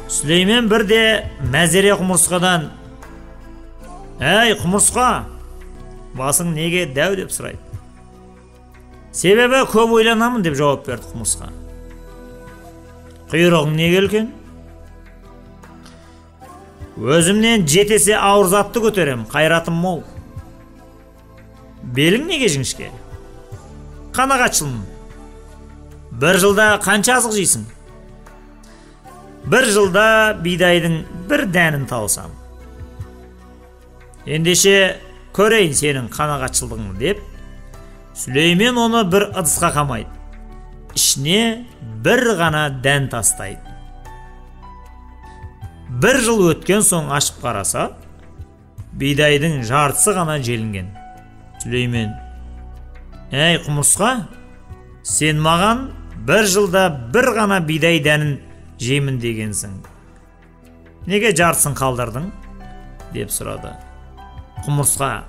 Сүлеймен бірде Мәзере құмырсқадан: «Әй, құмырсқа, басың неге дәу?» деп сұрайды. «Себебі көп ойланамын» деп жауап берді құмырсқа. «Құйрығың неге үлкен?» «Өзімнен 7 есе ауыр затты көтерем, қайратым мол». «Белің неге жіңішке?» «Қанағатшылмын». «Bir жылда қанша азық жейсің?» «1 жылда бидайдың 1 дәнін талсам». «Ендеше көрейін сенің қанағатшылдығыңды» деп Сүлеймен оны бір ыдысқа қамайды. Ішіне 1 ғана дән тастайды. 1 жыл өткен соң ашып қараса, бидайдың жартысы ғана желінген. Сүлеймен: «Әй, құмырсқа, сен маған 1 жылда 1 ғана бидай дәнін жеймін дегенсің. Неге жартысын қалдырдың?» деп сұрады. Құмырсқа: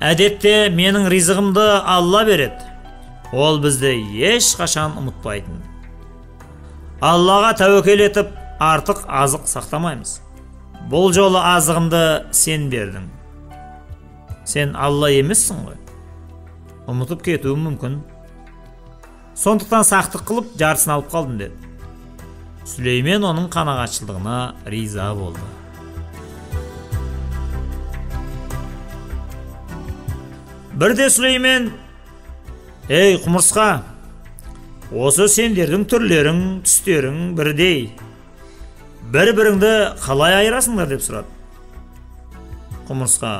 «Әдетте менің ризығымды Алла береді. Ол бізді ешқашан ұмытпайтын. Аллаға тәуекел етіп, артық азық сақтамаймыз. Бұл жолы азығымды сен бердің. Сен Алла емессің ғой. Ұмытып кетуім мүмкін. Сондықтан сақтық қылып, жартысын алып қалдым» деді. Сүлеймен оның қанағатшылдығына риза болды. Бірде Сүлеймен: «Ей, құмырсқа, осы сендердің түрлерің, түстерің бірдей. Бір-біріңді қалай айырасыңдар?» деп сұрады. Құмырсқа: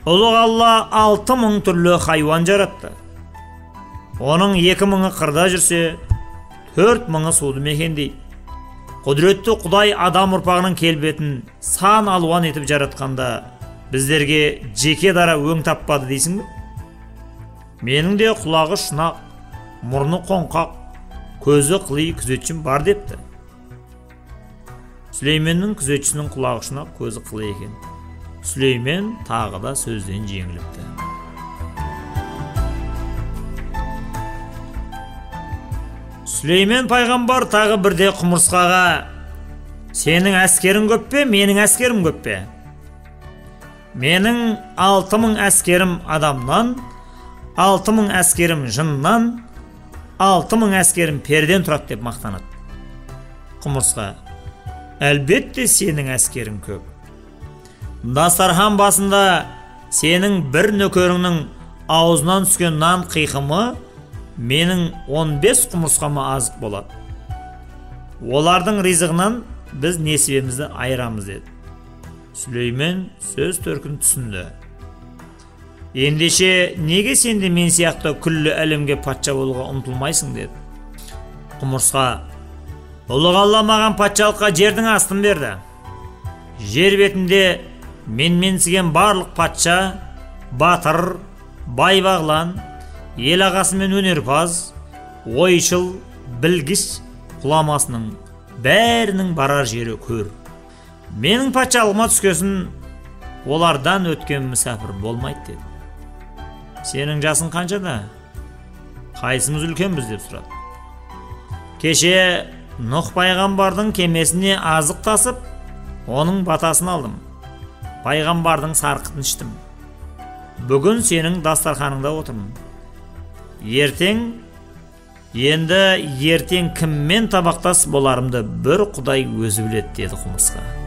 «Ұлық Алла 6000 түрлі хайуан жаратты. Оның 2000-і қырда жүрсе, 4000-і суды мекендейді. Құдіретті Құдай адам ұрпағының келбетін сан алуан етіп жаратқанда, біздерге жеке дара өң таппады дейсің бе? Менің де құлағы шұнақ, мұрны қоңқақ, көзі қыли күзетшім бар» депті. Сүлейменнің күзетшісінің құлағы шұнақ, көзі қыли екен. Сүлеймен тағы да сөзден жеңіліпті. Сүлеймен пайғамбар тағы бірде құмырсқаға: «Сенің әскерің көп пе, менің әскерім көп пе?» «Менің 6000 әскерім адамнан, 6000 әскерім жыннан, 6000 әскерім перден тұрады» деп мақтанады. Құмырсқа: «Әлбетте сенің әскерің көп. Дастархан басында сенің бір нөкеріңнің аузынан түскен нан қиқымы менің 15 құмырсқама азық болады. Олардың ризығынан біз несібемізді айырамыз» деді. Сүлеймен сөз төркін түсінді. «Ендеше неге сенде мен сияқты күллі әлемге патша болуға ұмтылмайсың?» деді. Құмырсқа: «Ұлық Алла маған патшалыққа жердің астын берді. Жер бетінде менсіген барлық патша, батыр, бай-бағлан, ел ағасы мен өнерпаз, ойшыл, білгіш құламасының бәрінің барар жері көр. Менің патшалығыма түскесін олардан өткен мүсәпір болмайды» деді. «Сенің жасың қаншада? Қайсымыз үлкенбіз?» деп сұрады. «Кеше Нұх пайғамбардың кемесіне азық тасып, оның батасын алдым. Пайғамбардың сарқытын іштім. Бүгін сенің дастарханыңда отырмын. Енді ертең кіммен табақтас боларымды бір Құдай өзі біледі» деді құмырсқа.